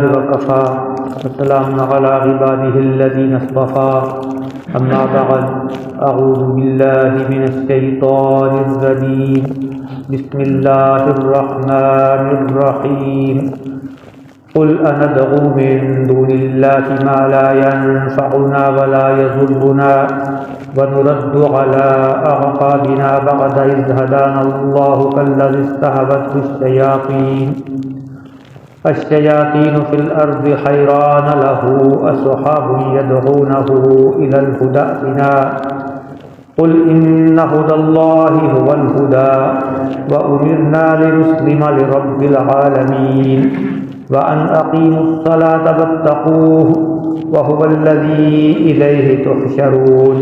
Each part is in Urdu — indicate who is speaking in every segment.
Speaker 1: وكفى وسلام على عباده الذين اصطفى أما بعد أعوذ بالله من الشيطان الرجيم بسم الله الرحمن الرحيم قل أندعو من دون الله ما لا ينفعنا ولا يضرنا ونرد على أعقابنا بعد إذ هدانا الله كالذي استهوته الشياطين في الأرض حيران له أصحاب يدعونه إلى الهدى ائتنا قل إن هدى الله هو الهدى وأمرنا لنسلم لرب العالمين وأن أقيموا الصلاة واتقوه وهو الذي إليه تحشرون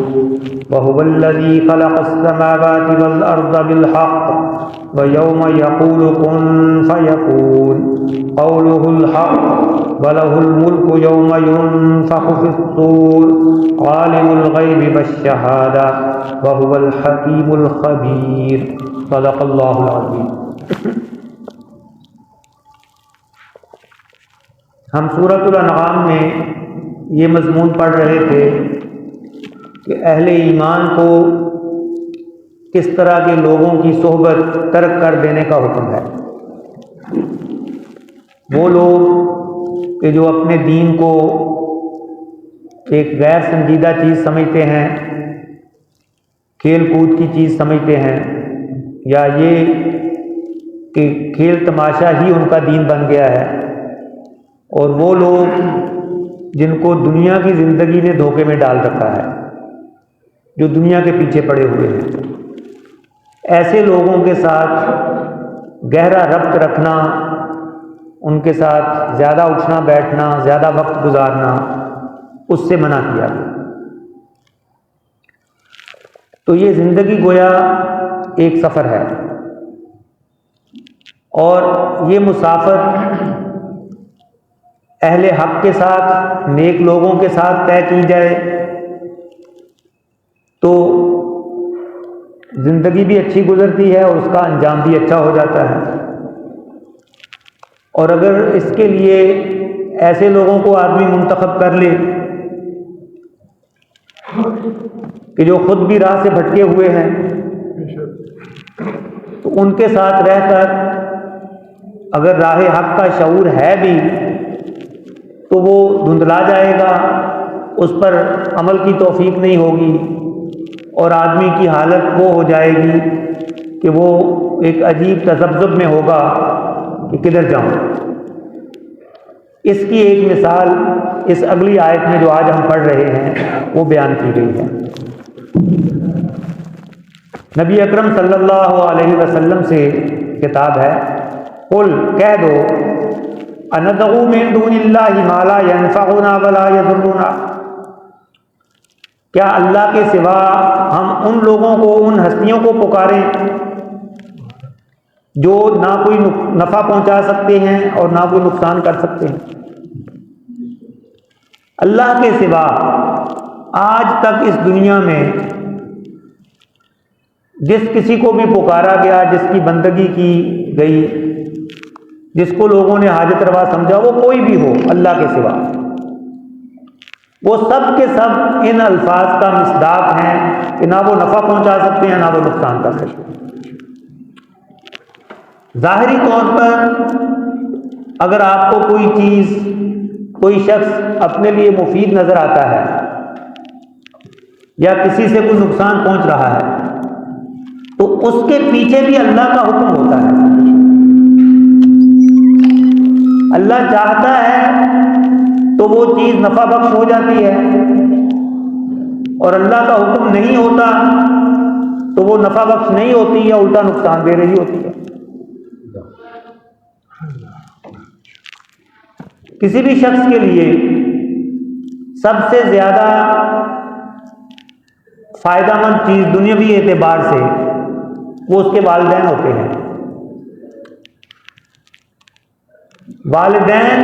Speaker 1: وهو الذي خلق السماوات والأرض بالحق ويوم يقول كن فيكون قوله الحق وله الملك يوم ينفخ في الصور عالم الغيب والشهادة وهو الحكيم الخبير صدق الله العظيم۔ ہم سورۃ الانعام میں یہ مضمون پڑھ رہے تھے کہ اہل ایمان کو کس طرح کے لوگوں کی صحبت ترک کر دینے کا حکم ہے۔ وہ لوگ کہ جو اپنے دین کو ایک غیر سنجیدہ چیز سمجھتے ہیں، کھیل کود کی چیز سمجھتے ہیں، یا یہ کہ کھیل تماشا ہی ان کا دین بن گیا ہے، اور وہ لوگ جن کو دنیا کی زندگی نے دھوکے میں ڈال رکھا ہے، جو دنیا کے پیچھے پڑے ہوئے ہیں، ایسے لوگوں کے ساتھ گہرا ربط رکھنا، ان کے ساتھ زیادہ اٹھنا بیٹھنا، زیادہ وقت گزارنا، اس سے منع کیا گیا۔ تو یہ زندگی گویا ایک سفر ہے، اور یہ مسافت اہل حق کے ساتھ، نیک لوگوں کے ساتھ طے کی جائے تو زندگی بھی اچھی گزرتی ہے اور اس کا انجام بھی اچھا ہو جاتا ہے، اور اگر اس کے لیے ایسے لوگوں کو آدمی منتخب کر لے کہ جو خود بھی راہ سے بھٹکے ہوئے ہیں، تو ان کے ساتھ رہ کر اگر راہ حق کا شعور ہے بھی تو وہ دھندلا جائے گا، اس پر عمل کی توفیق نہیں ہوگی، اور آدمی کی حالت وہ ہو جائے گی کہ وہ ایک عجیب تذبذب میں ہوگا کہ کدھر جاؤں۔ اس کی ایک مثال اس اگلی آیت میں جو آج ہم پڑھ رہے ہیں وہ بیان کی گئی ہے۔ نبی اکرم صلی اللہ علیہ وسلم سے خطاب ہے، قل کہہ دو اندعو من دون اللہ ما لا ينفعنا ولا يضرنا، کیا اللہ کے سوا ہم ان لوگوں کو، ان ہستیوں کو پکاریں جو نہ کوئی نفع پہنچا سکتے ہیں اور نہ کوئی نقصان کر سکتے ہیں؟ اللہ کے سوا آج تک اس دنیا میں جس کسی کو بھی پکارا گیا، جس کی بندگی کی گئی، جس کو لوگوں نے حاجت روا سمجھا، وہ کوئی بھی ہو اللہ کے سوا، وہ سب کے سب ان الفاظ کا مصداق ہیں کہ نہ وہ نفع پہنچا سکتے ہیں نہ وہ نقصان کر سکتے ہیں۔ ظاہری طور پر اگر آپ کو کوئی چیز، کوئی شخص اپنے لیے مفید نظر آتا ہے یا کسی سے کوئی نقصان پہنچ رہا ہے تو اس کے پیچھے بھی اللہ کا حکم ہوتا ہے۔ اللہ چاہتا ہے تو وہ چیز نفع بخش ہو جاتی ہے، اور اللہ کا حکم نہیں ہوتا تو وہ نفع بخش نہیں ہوتی یا الٹا نقصان دے رہی ہوتی ہے۔ کسی بھی شخص کے لیے سب سے زیادہ فائدہ مند چیز دنیاوی اعتبار سے وہ اس کے والدین ہوتے ہیں۔ والدین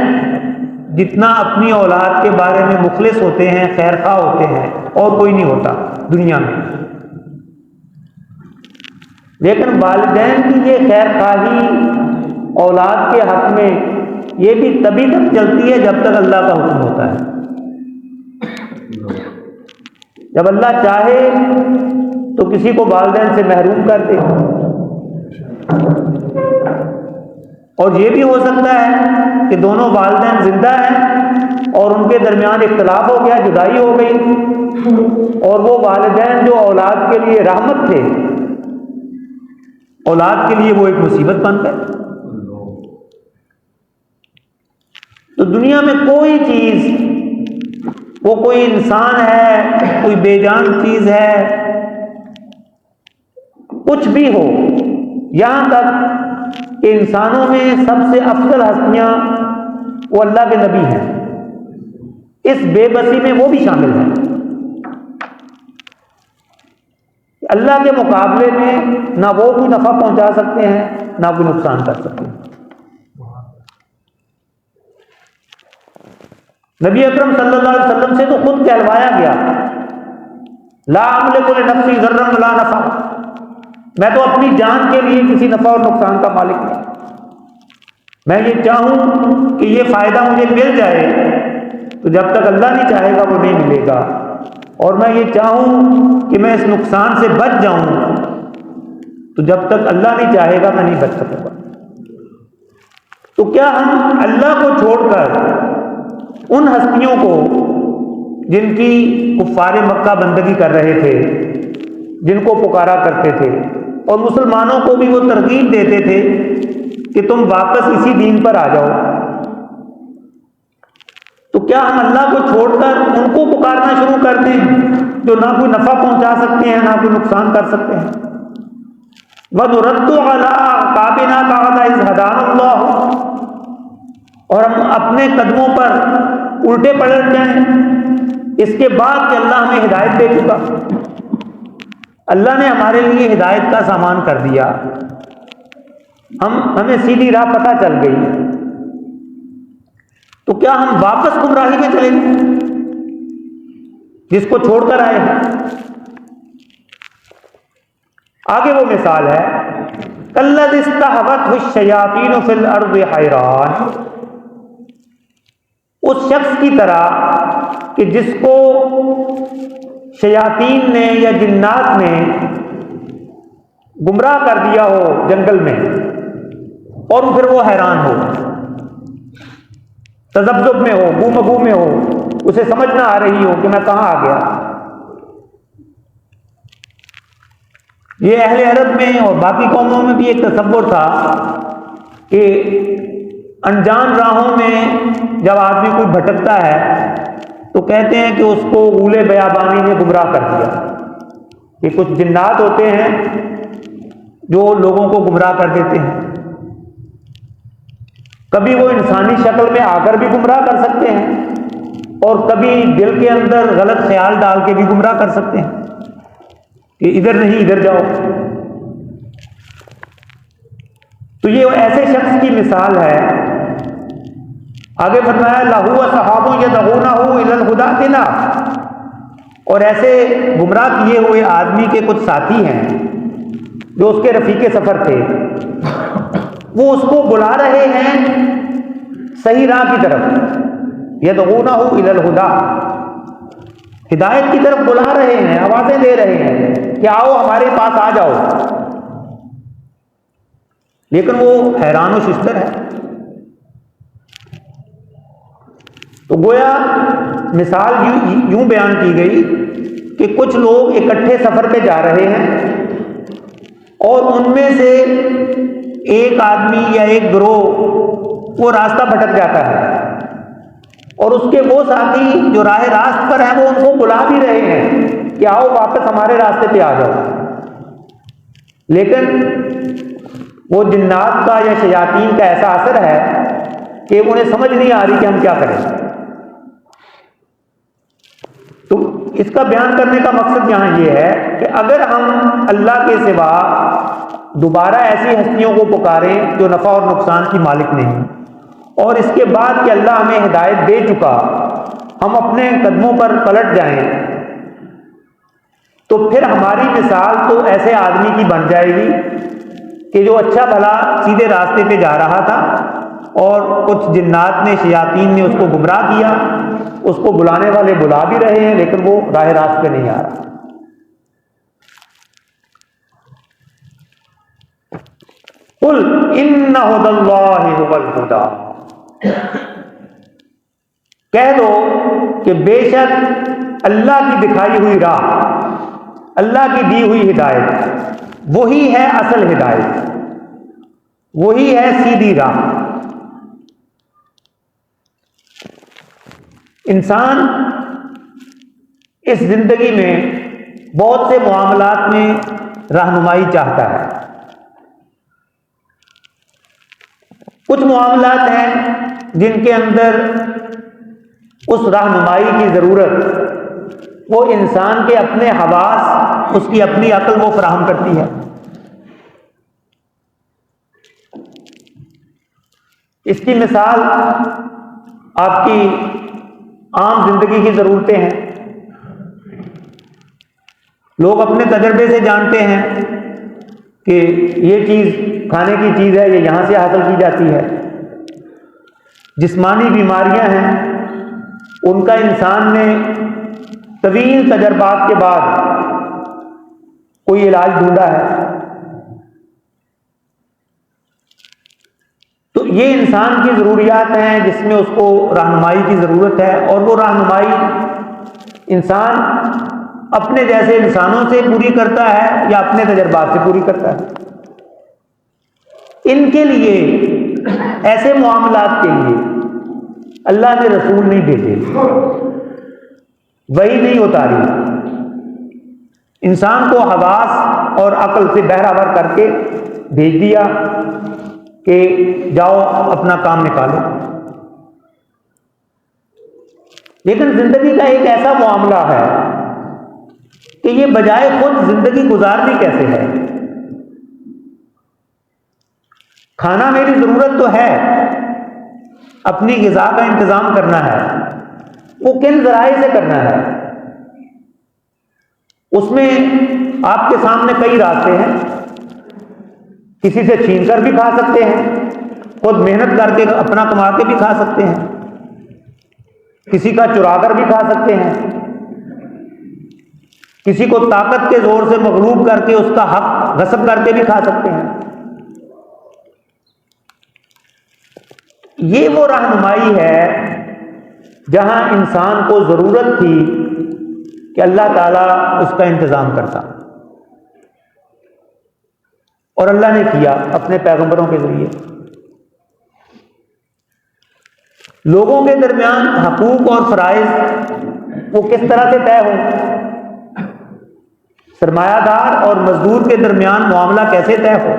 Speaker 1: جتنا اپنی اولاد کے بارے میں مخلص ہوتے ہیں، خیر خواہ ہوتے ہیں، اور کوئی نہیں ہوتا دنیا میں، لیکن والدین کی یہ خیر خواہی اولاد کے حق میں یہ بھی تبھی تک چلتی ہے جب تک اللہ کا حکم ہوتا ہے۔ جب اللہ چاہے تو کسی کو والدین سے محروم کر دے، اور یہ بھی ہو سکتا ہے کہ دونوں والدین زندہ ہیں اور ان کے درمیان اختلاف ہو گیا، جدائی ہو گئی، اور وہ والدین جو اولاد کے لیے رحمت تھے، اولاد کے لیے وہ ایک مصیبت بن گئے۔ تو دنیا میں کوئی چیز، وہ کوئی انسان ہے، کوئی بے جان چیز ہے، کچھ بھی ہو، یہاں تک کہ انسانوں میں سب سے افضل ہستیاں وہ اللہ کے نبی ہیں، اس بے بسی میں وہ بھی شامل ہیں۔ اللہ کے مقابلے میں نہ وہ کوئی نفع پہنچا سکتے ہیں نہ کوئی نقصان کر سکتے ہیں۔ نبی اکرم صلی اللہ علیہ وسلم سے تو خود کہلوایا گیا، لا املک لنفسی ضرا ولا نفع، میں تو اپنی جان کے لیے کسی نفع اور نقصان کا مالک نہیں، میں یہ چاہوں کہ یہ فائدہ مجھے مل جائے تو جب تک اللہ نہیں چاہے گا وہ نہیں ملے گا، اور میں یہ چاہوں کہ میں اس نقصان سے بچ جاؤں تو جب تک اللہ نہیں چاہے گا میں نہیں بچ سکوں گا۔ تو کیا ہم اللہ کو چھوڑ کر ان ہستیوں کو جن کی کفار مکہ بندگی کر رہے تھے، جن کو پکارا کرتے تھے، اور مسلمانوں کو بھی وہ ترغیب دیتے تھے کہ تم واپس اسی دین پر آ جاؤ، تو کیا ہم اللہ کو چھوڑ کر ان کو پکارنا شروع کر دیں جو نہ کوئی نفع پہنچا سکتے ہیں نہ کوئی نقصان کر سکتے ہیں؟ وَنُرَدُّ عَلَىٰ أَعْقَابِنَا بَعْدَ إِذْ هَدَانَا اللَّهُ، اور ہم اپنے قدموں پر الٹے پلٹ جائیں اس کے بعد کہ اللہ ہمیں ہدایت دے چکا۔ اللہ نے ہمارے لیے ہدایت کا سامان کر دیا، ہمیں سیدھی راہ پتہ چل گئی، تو کیا ہم واپس گمراہی میں چلیں گے جس کو چھوڑ کر آئے ہیں؟ آگے وہ مثال ہے، کَالَّذِی اسْتَحْوَتْهُ الشَّیَاطِینُ فِی الْأَرْضِ حَیْرَانٍ، اس شخص کی طرح کہ جس کو شیاطین نے یا جنات نے گمراہ کر دیا ہو جنگل میں، اور پھر وہ حیران ہو، تذبذب میں ہو، گم گو میں ہو، اسے سمجھ نہ آ رہی ہو کہ میں کہاں آ گیا۔ یہ اہل عرب میں اور باقی قوموں میں بھی ایک تصور تھا کہ انجان راہوں میں جب آدمی کوئی بھٹکتا ہے تو کہتے ہیں کہ اس کو غول بیابانی نے گمراہ کر دیا۔ یہ کچھ جنات ہوتے ہیں جو لوگوں کو گمراہ کر دیتے ہیں، کبھی وہ انسانی شکل میں آ کر بھی گمراہ کر سکتے ہیں اور کبھی دل کے اندر غلط خیال ڈال کے بھی گمراہ کر سکتے ہیں کہ ادھر نہیں ادھر جاؤ۔ تو یہ ایسے شخص کی مثال ہے۔ آگے فرمایا لَهُ وَصَحَابٌ يَدْعُونَهُ إِلَى الْهُدَى ائْتِنَا، اور ایسے گمراہ کیے ہوئے آدمی کے کچھ ساتھی ہیں جو اس کے رفیق سفر تھے، وہ اس کو بلا رہے ہیں صحیح راہ کی طرف، يَدْعُونَهُ إِلَى الْهُدَى، ہدایت کی طرف بلا رہے ہیں، آوازیں دے رہے ہیں کہ آؤ ہمارے پاس آ جاؤ، لیکن وہ حیران و ششدر ہے۔ تو گویا مثال یوں بیان کی گئی کہ کچھ لوگ اکٹھے سفر پہ جا رہے ہیں اور ان میں سے ایک آدمی یا ایک گروہ وہ راستہ بھٹک جاتا ہے، اور اس کے وہ ساتھی جو راہ راست پر ہیں وہ ان کو بلا بھی رہے ہیں کہ آؤ واپس ہمارے راستے پہ آ جاؤ، لیکن وہ جنات کا یا شیاطین کا ایسا اثر ہے کہ انہیں سمجھ نہیں آ رہی کہ ہم کیا کریں۔ تو اس کا بیان کرنے کا مقصد یہاں یہ ہے کہ اگر ہم اللہ کے سوا دوبارہ ایسی ہستیوں کو پکاریں جو نفع اور نقصان کی مالک نہیں، اور اس کے بعد کہ اللہ ہمیں ہدایت دے چکا ہم اپنے قدموں پر پلٹ جائیں، تو پھر ہماری مثال تو ایسے آدمی کی بن جائے گی کہ جو اچھا بھلا سیدھے راستے پہ جا رہا تھا اور کچھ جنات نے، شیاطین نے اس کو گمراہ کیا. اس کو بلانے والے بلا بھی رہے ہیں لیکن وہ راہ راست پہ نہیں آ رہا. قل ان ھدی اللہ ھو الھدی، کہہ دو کہ بے شک اللہ کی دکھائی ہوئی راہ، اللہ کی دی ہوئی ہدایت وہی ہے اصل ہدایت، وہی ہے سیدھی راہ. انسان اس زندگی میں بہت سے معاملات میں رہنمائی چاہتا ہے. کچھ معاملات ہیں جن کے اندر اس رہنمائی کی ضرورت وہ انسان کے اپنے حواس، اس کی اپنی عقل وہ فراہم کرتی ہے. اس کی مثال آپ کی عام زندگی کی ضرورتیں ہیں. لوگ اپنے تجربے سے جانتے ہیں کہ یہ چیز کھانے کی چیز ہے، یہ یہاں سے حاصل کی جاتی ہے. جسمانی بیماریاں ہیں، ان کا انسان نے طویل تجربات کے بعد کوئی علاج ڈھونڈا ہے. تو یہ انسان کی ضروریات ہیں جس میں اس کو رہنمائی کی ضرورت ہے، اور وہ رہنمائی انسان اپنے جیسے انسانوں سے پوری کرتا ہے یا اپنے تجربات سے پوری کرتا ہے. ان کے لیے، ایسے معاملات کے لیے اللہ نے رسول نہیں بھیجے، وحی نہیں اتاری. انسان کو حواس اور عقل سے بہرہ کر کے بھیج دیا کہ جاؤ اپنا کام نکالو. لیکن زندگی کا ایک ایسا معاملہ ہے کہ یہ بجائے خود زندگی گزارنی کیسے ہے. کھانا میری ضرورت تو ہے، اپنی غذا کا انتظام کرنا ہے، وہ کن ذرائع سے کرنا ہے. اس میں آپ کے سامنے کئی راستے ہیں. کسی سے چھین کر بھی کھا سکتے ہیں، خود محنت کر کے اپنا کما کے بھی کھا سکتے ہیں، کسی کا چرا کر بھی کھا سکتے ہیں، کسی کو طاقت کے زور سے مغلوب کر کے اس کا حق غصب کر کے بھی کھا سکتے ہیں. یہ وہ رہنمائی ہے جہاں انسان کو ضرورت تھی کہ اللہ تعالیٰ اس کا انتظام کرتا، اور اللہ نے کیا اپنے پیغمبروں کے ذریعے. لوگوں کے درمیان حقوق اور فرائض وہ کس طرح سے طے ہو، سرمایہ دار اور مزدور کے درمیان معاملہ کیسے طے ہو،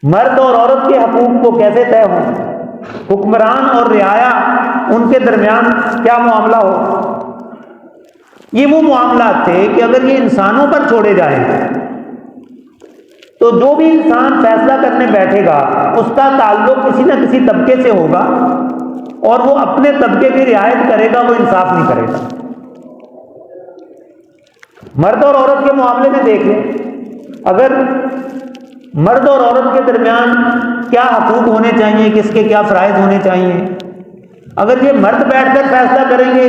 Speaker 1: مرد اور عورت کے حقوق وہ کیسے طے ہوں، حکمران اور رعایا ان کے درمیان کیا معاملہ ہو. یہ وہ معاملات تھے کہ اگر یہ انسانوں پر چھوڑے جائیں تو جو بھی انسان فیصلہ کرنے بیٹھے گا اس کا تعلق کسی نہ کسی طبقے سے ہوگا، اور وہ اپنے طبقے کی رعایت کرے گا، وہ انصاف نہیں کرے گا. مرد اور عورت کے معاملے میں دیکھ لیں، اگر مرد اور عورت کے درمیان کیا حقوق ہونے چاہیے، کس کے کیا فرائض ہونے چاہیے، اگر یہ مرد بیٹھ کر فیصلہ کریں گے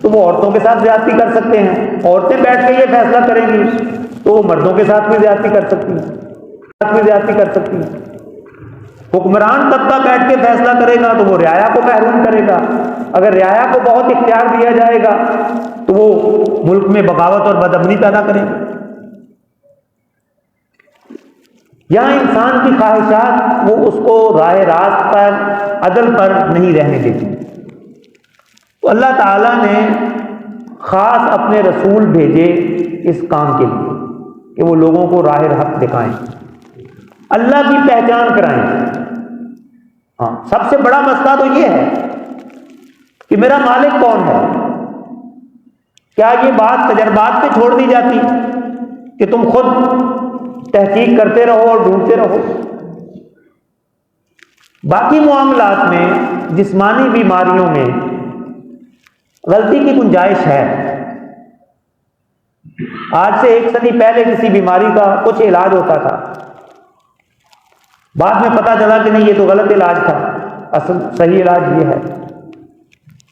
Speaker 1: تو وہ عورتوں کے ساتھ زیادتی کر سکتے ہیں، عورتیں بیٹھ کے یہ فیصلہ کریں گی تو وہ مردوں کے ساتھ بھی زیادتی کر سکتی ہیں. حکمران طبقہ بیٹھ کے فیصلہ کرے گا تو وہ رعایا کو محروم کرے گا. اگر رعایا کو بہت اختیار دیا جائے گا تو وہ ملک میں بغاوت اور بدامنی پیدا کریں گے. یہاں انسان کی خواہشات وہ اس کو راہ راست پر، عدل پر نہیں رہنے دیتی. تو اللہ تعالیٰ نے خاص اپنے رسول بھیجے اس کام کے لیے کہ وہ لوگوں کو راہ حق دکھائیں، اللہ کی پہچان کرائیں. ہاں، سب سے بڑا مسئلہ تو یہ ہے کہ میرا مالک کون ہے. کیا یہ بات تجربات پہ چھوڑ دی جاتی کہ تم خود تحقیق کرتے رہو اور ڈھونڈتے رہو؟ باقی معاملات میں، جسمانی بیماریوں میں غلطی کی گنجائش ہے. آج سے 1 صدی پہلے کسی بیماری کا کچھ علاج ہوتا تھا، بعد میں پتہ چلا کہ نہیں، یہ تو غلط علاج تھا، اصل صحیح علاج یہ ہے۔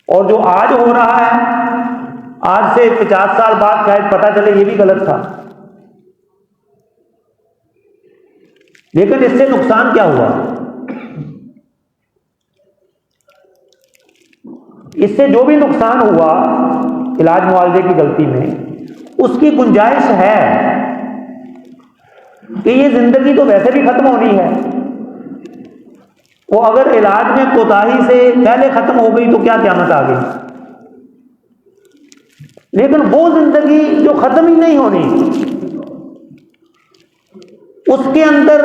Speaker 1: اور جو آج ہو رہا ہے، آج سے 50 سال بعد شاید پتہ چلے یہ بھی غلط تھا۔ لیکن اس سے نقصان کیا ہوا؟ اس سے جو بھی نقصان ہوا علاج معالجے کی غلطی میں، اس کی گنجائش ہے کہ یہ زندگی تو ویسے بھی ختم ہونی ہے، وہ اگر علاج میں کوتاہی سے پہلے ختم ہو گئی تو کیا قیامت آ گئی۔ لیکن وہ زندگی جو ختم ہی نہیں ہونی، اس کے اندر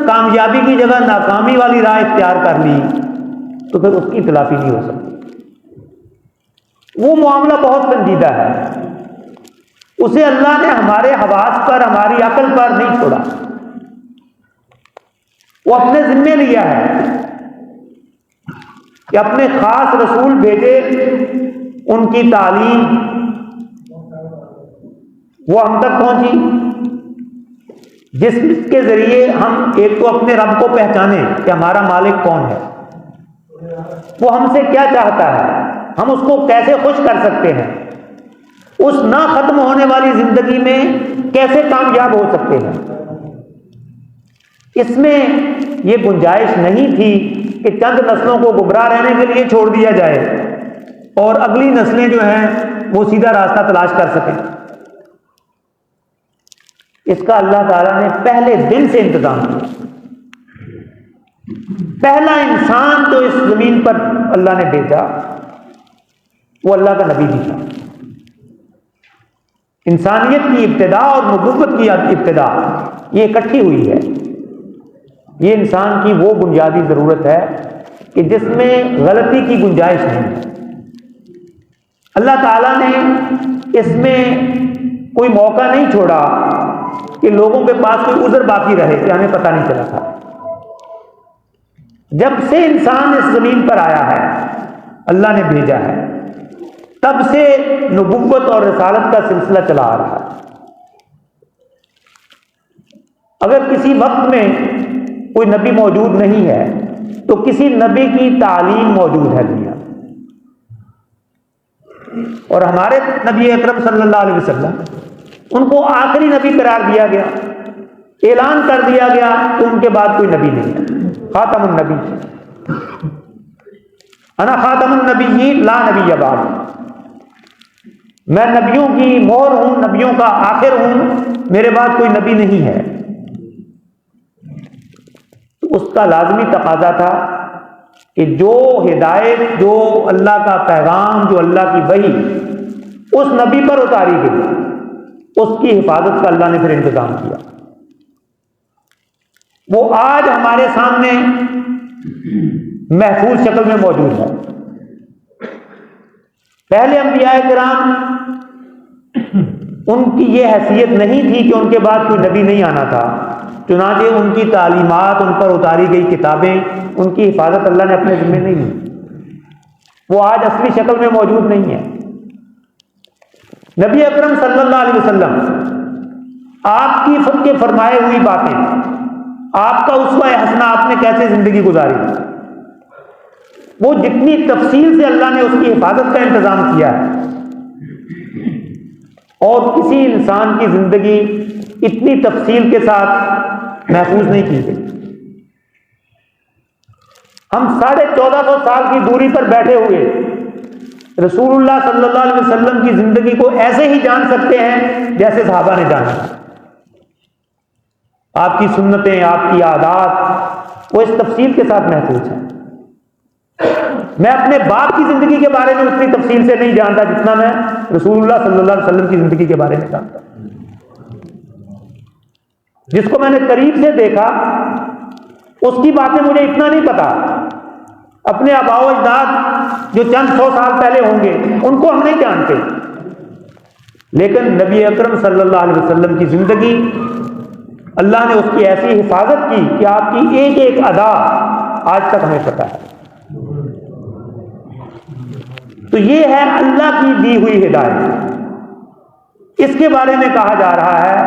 Speaker 1: کامیابی کی جگہ ناکامی والی راہ اختیار کر لی تو پھر اس کی تلافی نہیں ہو سکتی۔ وہ معاملہ بہت سنجیدہ ہے، اسے اللہ نے ہمارے حواس پر، ہماری عقل پر نہیں چھوڑا، وہ اپنے ذمے لیا ہے کہ اپنے خاص رسول بھیجے، ان کی تعلیم وہ ہم تک پہنچی، جس کے ذریعے ہم ایک تو اپنے رب کو پہچانیں کہ ہمارا مالک کون ہے، وہ ہم سے کیا چاہتا ہے، ہم اس کو کیسے خوش کر سکتے ہیں، اس نہ ختم ہونے والی زندگی میں کیسے کامیاب ہو سکتے ہیں۔ اس میں یہ گنجائش نہیں تھی کہ چند نسلوں کو گمراہ رہنے کے لیے چھوڑ دیا جائے اور اگلی نسلیں جو ہیں وہ سیدھا راستہ تلاش کر سکیں۔ اس کا اللہ تعالیٰ نے پہلے دن سے انتظام کیا۔ پہلا انسان جو اس زمین پر اللہ نے بھیجا وہ اللہ کا نبی بھی تھا۔ انسانیت کی ابتدا اور نبوت کی ابتدا یہ اکٹھی ہوئی ہے۔ یہ انسان کی وہ بنیادی ضرورت ہے کہ جس میں غلطی کی گنجائش نہیں ہے۔ اللہ تعالیٰ نے اس میں کوئی موقع نہیں چھوڑا کہ لوگوں کے پاس کوئی عذر باقی رہے کہ ہمیں پتہ نہیں چلا تھا۔ جب سے انسان اس زمین پر آیا ہے، اللہ نے بھیجا ہے، تب سے نبوت اور رسالت کا سلسلہ چلا آ رہا ہے۔ اگر کسی وقت میں کوئی نبی موجود نہیں ہے تو کسی نبی کی تعلیم موجود ہے دنیا میں، اور ہمارے نبی اکرم صلی اللہ علیہ وسلم ان کو آخری نبی قرار دیا گیا، اعلان کر دیا گیا کہ ان کے بعد کوئی نبی نہیں ہے۔ خاتم النبی، انا خاتم النبیین لا نبی بعد، میں نبیوں کی مہر ہوں، نبیوں کا آخر ہوں، میرے بعد کوئی نبی نہیں ہے۔ تو اس کا لازمی تقاضا تھا کہ جو ہدایت، جو اللہ کا پیغام، جو اللہ کی وحی اس نبی پر اتاری گئی، اس کی حفاظت کا اللہ نے پھر انتظام کیا۔ وہ آج ہمارے سامنے محفوظ شکل میں موجود ہے۔ پہلے انبیاء کرام ان کی یہ حیثیت نہیں تھی کہ ان کے بعد کوئی نبی نہیں آنا تھا، چنانچہ ان کی تعلیمات، ان پر اتاری گئی کتابیں، ان کی حفاظت اللہ نے اپنے ذمہ نہیں لی۔ وہ آج اصلی شکل میں موجود نہیں ہے۔ نبی اکرم صلی اللہ علیہ وسلم، آپ کی فرمائے ہوئی باتیں، آپ کا اسوہ حسنہ آپ نے کیسے زندگی گزاری، وہ جتنی تفصیل سے اللہ نے اس کی حفاظت کا انتظام کیا ہے، اور کسی انسان کی زندگی اتنی تفصیل کے ساتھ محفوظ نہیں کی گئی۔ ہم 1450 سال کی دوری پر بیٹھے ہوئے رسول اللہ صلی اللہ علیہ وسلم کی زندگی کو ایسے ہی جان سکتے ہیں جیسے صحابہ نے جانا۔ آپ کی سنتیں، آپ کی عادات وہ اس تفصیل کے ساتھ محفوظ ہیں۔ میں اپنے باپ کی زندگی کے بارے میں اتنی تفصیل سے نہیں جانتا جتنا میں رسول اللہ صلی اللہ علیہ وسلم کی زندگی کے بارے میں جانتا۔ جس کو میں نے قریب سے دیکھا اس کی باتیں مجھے اتنا نہیں پتا۔ اپنے آباء و اجداد جو چند 100 سال پہلے ہوں گے ان کو ہم نہیں جانتے، لیکن نبی اکرم صلی اللہ علیہ وسلم کی زندگی اللہ نے اس کی ایسی حفاظت کی کہ آپ کی ایک ایک ادا آج تک ہمیں پتہ ہے۔ تو یہ ہے اللہ کی دی ہوئی ہدایت۔ اس کے بارے میں کہا جا رہا ہے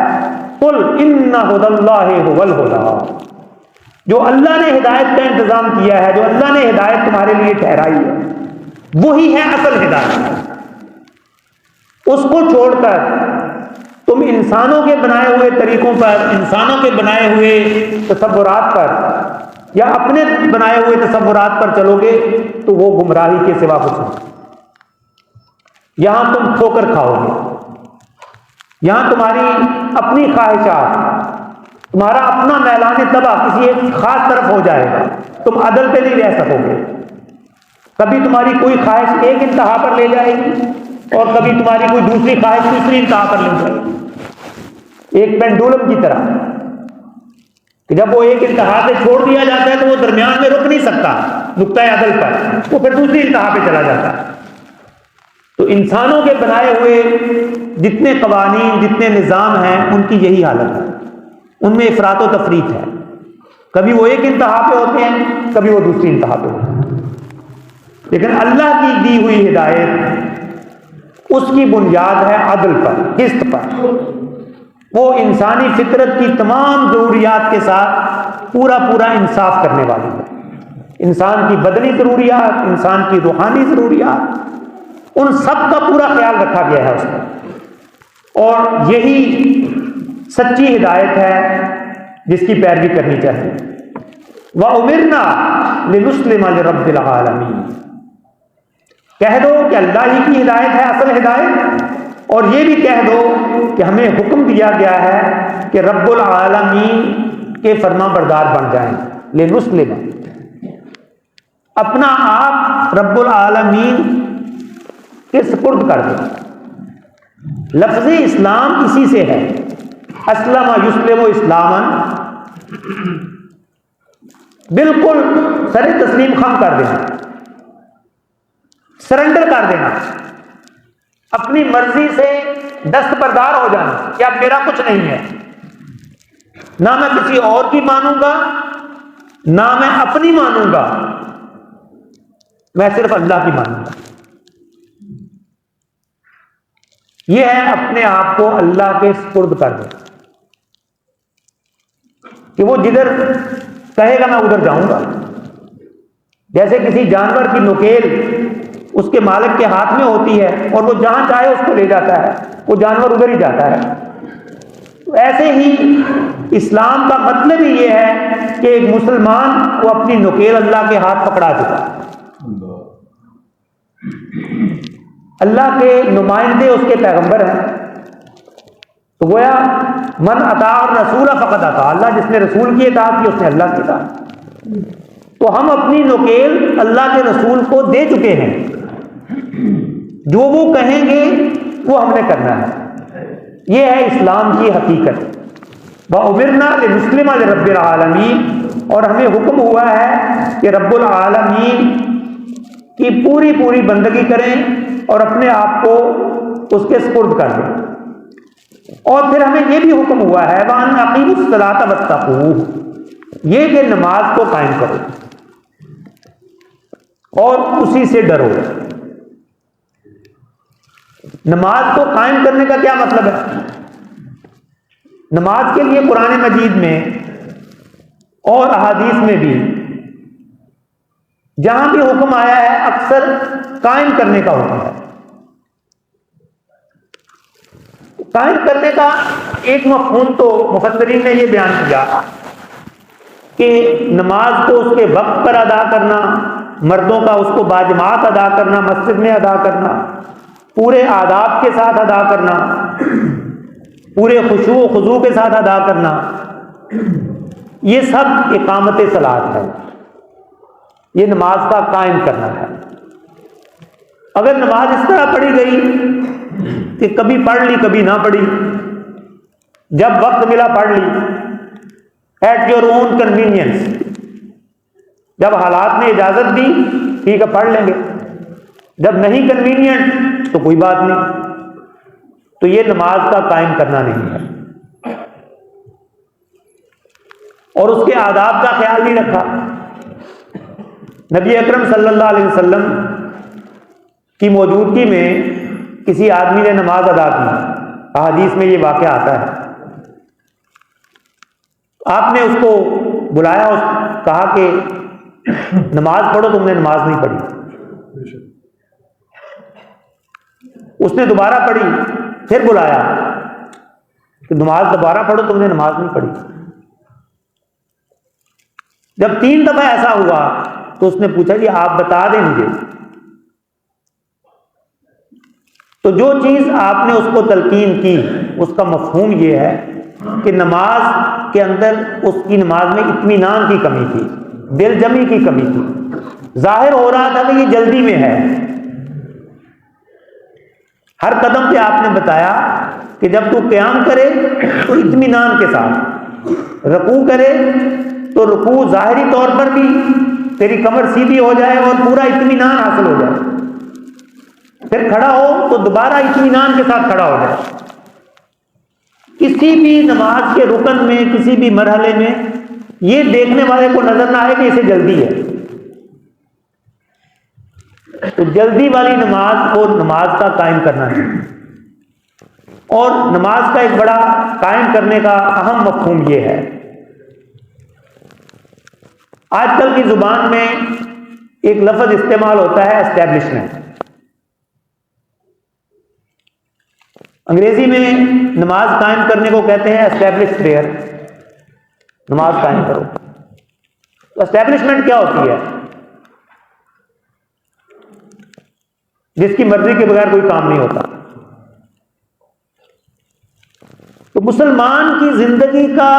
Speaker 1: قل ان ھدی اللہ ھو الھدی، جو اللہ نے ہدایت کا انتظام کیا ہے، جو اللہ نے ہدایت تمہارے لیے ٹھہرائی ہے، وہی ہے اصل ہدایت۔ اس کو چھوڑ کر تم انسانوں کے بنائے ہوئے طریقوں پر، انسانوں کے بنائے ہوئے تصورات پر یا اپنے بنائے ہوئے تصورات پر چلو گے تو وہ گمراہی کے سوا کچھ نہیں۔ یہاں تم ٹھوکر کھاؤ گے، یہاں تمہاری اپنی خواہشات، تمہارا اپنا میلان طبع کسی ایک خاص طرف ہو جائے گا، تم عدل پہ نہیں رہ سکو گے۔ کبھی تمہاری کوئی خواہش ایک انتہا پر لے جائے گی اور کبھی تمہاری کوئی دوسری خواہش دوسری انتہا پر لے جائے گی، ایک پینڈولم کی طرح کہ جب وہ ایک انتہا سے چھوڑ دیا جاتا ہے تو وہ درمیان میں رک نہیں سکتا نقطۂ عدل پر، وہ پھر دوسری انتہا پہ چلا جاتا ہے۔ تو انسانوں کے بنائے ہوئے جتنے قوانین، جتنے نظام ہیں، ان کی یہی حالت ہے، ان میں افراط و تفریط ہے، کبھی وہ ایک انتہا پہ ہوتے ہیں، کبھی وہ دوسری انتہا پہ ہوتے ہیں۔ لیکن اللہ کی دی ہوئی ہدایت، اس کی بنیاد ہے عدل پر، قسط پر۔ وہ انسانی فطرت کی تمام ضروریات کے ساتھ پورا انصاف کرنے والی ہے۔ انسان کی بدنی ضروریات، انسان کی روحانی ضروریات، ان سب کا پورا خیال رکھا گیا ہے اس میں، اور یہی سچی ہدایت ہے جس کی پیروی کرنی چاہیے۔ وَأُمِرْنَا لِنُسْلِمَ لِرَبِّ الْعَالَمِينَ، کہہ دو کہ اللہ ہی کی ہدایت ہے اصل ہدایت، اور یہ بھی کہہ دو کہ ہمیں حکم دیا گیا ہے کہ رب العالمین کے فرما بردار بن جائیں، لنسلم، اپنا آپ رب العالمین کے سپرد کر دیں۔ لفظ اسلام اسی سے ہے، اسلم یسلم اسلاما، بالکل سر تسلیم خم کر دینا، سرنڈر کر دینا، اپنی مرضی سے دستبردار ہو جانا کہ اب میرا کچھ نہیں ہے، نہ میں کسی اور کی مانوں گا، نہ میں اپنی مانوں گا، میں صرف اللہ کی مانوں گا۔ یہ ہے اپنے آپ کو اللہ کے سپرد کر دیں کہ وہ جدھر کہے گا میں ادھر جاؤں گا۔ جیسے کسی جانور کی نکیل اس کے مالک کے ہاتھ میں ہوتی ہے اور وہ جہاں چاہے اس کو لے جاتا ہے، وہ جانور ادھر ہی جاتا ہے۔ تو ایسے ہی اسلام کا مطلب ہی یہ ہے کہ ایک مسلمان کو اپنی نکیل اللہ کے ہاتھ پکڑا چکا، اللہ کے نمائندے اس کے پیغمبر ہیں۔ تو گویا من اطاع الرسول فقد اطاع اللہ، جس نے رسول کی اطاعت کی اس نے اللہ کی اطاعت۔ تو ہم اپنی نکیل اللہ کے رسول کو دے چکے ہیں، جو وہ کہیں گے وہ ہم نے کرنا ہے۔ یہ ہے اسلام کی حقیقت۔ وَأُمِرْنَا لِنُسْلِمَ لِرَبِّ الْعَالَمِينَ، اور ہمیں حکم ہوا ہے کہ رب العالمین کی پوری بندگی کریں اور اپنے آپ کو اس کے سپرد کر دیں۔ اور پھر ہمیں یہ بھی حکم ہوا ہے وَأَنْ أَقِيمُوا الصَّلَاةَ وَاتَّقُوهُ، یہ کہ نماز کو قائم کرو اور اسی سے ڈرو۔ نماز کو قائم کرنے کا کیا مطلب ہے؟ نماز کے لیے قرآن مجید میں اور احادیث میں بھی جہاں بھی حکم آیا ہے اکثر قائم کرنے کا حکم ہے۔ قائم کرنے کا ایک مفہوم تو مفسرین نے یہ بیان کیا کہ نماز کو اس کے وقت پر ادا کرنا، مردوں کا اس کو باجماعت ادا کرنا، مسجد میں ادا کرنا، پورے آداب کے ساتھ ادا کرنا، پورے خشوع و خضوع کے ساتھ ادا کرنا، یہ سب اقامت صلاۃ ہے، یہ نماز کا قائم کرنا ہے۔ اگر نماز اس طرح پڑھی گئی کہ کبھی پڑھ لی کبھی نہ پڑھی، جب وقت ملا پڑھ لی، ایٹ یور اون کنوینئنس، جب حالات نے اجازت دی ٹھیک ہے پڑھ لیں گے، جب نہیں کنوینئنٹ تو کوئی بات نہیں، تو یہ نماز کا قائم کرنا نہیں ہے۔ اور اس کے آداب کا خیال نہیں رکھا۔ نبی اکرم صلی اللہ علیہ وسلم کی موجودگی میں کسی آدمی نے نماز ادا کی، احادیث میں یہ واقعہ آتا ہے، آپ نے اس کو بلایا اور کہا کہ نماز پڑھو، تم نے نماز نہیں پڑھی. اس نے دوبارہ پڑھی، پھر بلایا کہ نماز دوبارہ پڑھو، تم نے نماز نہیں پڑھی. جب 3 دفعہ ایسا ہوا تو اس نے پوچھا کہ آپ بتا دیں مجھے. تو جو چیز آپ نے اس کو تلقین کی اس کا مفہوم یہ ہے کہ نماز کے اندر اس کی نماز میں اطمینان کی کمی تھی، دل جمی کی کمی تھی. ظاہر ہو رہا تھا کہ یہ جلدی میں ہے. ہر قدم پہ آپ نے بتایا کہ جب تو قیام کرے تو اطمینان کے ساتھ، رکوع کرے تو رکوع ظاہری طور پر بھی تیری کمر سیدھی ہو جائے اور پورا اطمینان حاصل ہو جائے، پھر کھڑا ہو تو دوبارہ اطمینان کے ساتھ کھڑا ہو جائے. کسی بھی نماز کے رکن میں، کسی بھی مرحلے میں یہ دیکھنے والے کو نظر نہ آئے کہ اسے جلدی ہے. تو جلدی والی نماز کو نماز کا قائم کرنا ہے. اور نماز کا ایک بڑا قائم کرنے کا اہم مفہوم یہ ہے. آج کل کی زبان میں ایک لفظ استعمال ہوتا ہے اسٹیبلشمنٹ. انگریزی میں نماز قائم کرنے کو کہتے ہیں اسٹیبلش پریئر. نماز قائم کرو. تو اسٹیبلشمنٹ کیا ہوتی ہے؟ جس کی مرضی کے بغیر کوئی کام نہیں ہوتا. تو مسلمان کی زندگی کا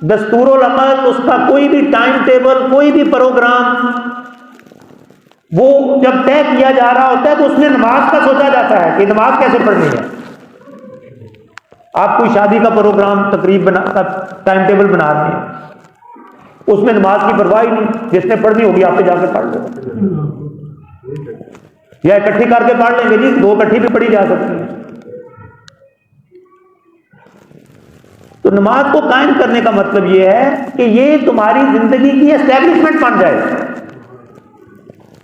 Speaker 1: دستور العمل، اس کا کوئی بھی ٹائم ٹیبل، کوئی بھی پروگرام، وہ جب طے کیا جا رہا ہوتا ہے تو اس میں نماز کا سوچا جاتا ہے کہ نماز کیسے پڑھنی ہے. آپ کوئی شادی کا پروگرام، تقریب ٹائم ٹیبل بنا رہے ہیں، اس میں نماز کی پرواہ ہی نہیں. جس نے پڑھنی ہوگی آپ پہ جا کے پڑھ لو، یا اکٹھی کر کے پڑھ لیں گے. جی 2 اکٹھی بھی پڑھی جا سکتی ہے. تو نماز کو قائم کرنے کا مطلب یہ ہے کہ یہ تمہاری زندگی کی اسٹیبلشمنٹ بن جائے.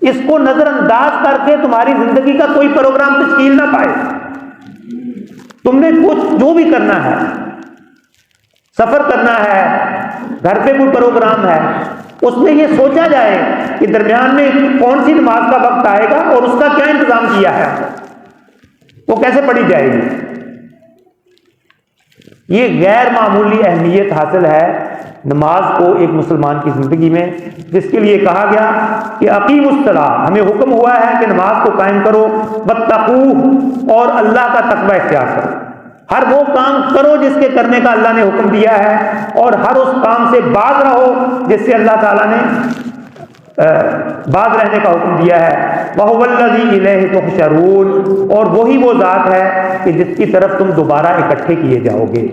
Speaker 1: اس کو نظر انداز کر کے تمہاری زندگی کا کوئی پروگرام تشکیل نہ پائے. تم نے کچھ جو بھی کرنا ہے، سفر کرنا ہے، گھر پہ کوئی پروگرام ہے، اس میں یہ سوچا جائے کہ درمیان میں کون سی نماز کا وقت آئے گا اور اس کا کیا انتظام کیا ہے، وہ کیسے پڑھی جائے گی. یہ غیر معمولی اہمیت حاصل ہے نماز کو ایک مسلمان کی زندگی میں، جس کے لیے کہا گیا کہ اقیم الصلاۃ، ہمیں حکم ہوا ہے کہ نماز کو قائم کرو، واتقوہ، اور اللہ کا تقوی اختیار کرو. ہر وہ کام کرو جس کے کرنے کا اللہ نے حکم دیا ہے، اور ہر اس کام سے باز رہو جس سے اللہ تعالیٰ نے باز رہنے کا حکم دیا ہے. وَهُوَ الَّذِي إِلَيْهِ تُحْشَرُونَ، اور وہی وہ ذات ہے کہ جس کی طرف تم دوبارہ اکٹھے کیے جاؤ گے.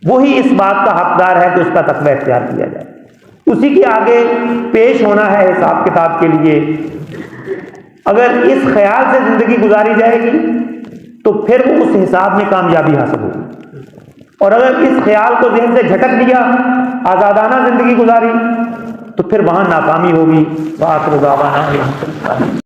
Speaker 1: وہی اس بات کا حقدار ہے کہ اس کا تقوی اختیار کیا جائے. اسی کے آگے پیش ہونا ہے حساب کتاب کے لیے. اگر اس خیال سے زندگی گزاری جائے گی تو پھر وہ اس حساب میں کامیابی حاصل ہوگی، اور اگر اس خیال کو ذہن سے جھٹک دیا، آزادانہ زندگی گزاری، تو پھر وہاں ناکامی ہوگی. وآخر دعوانا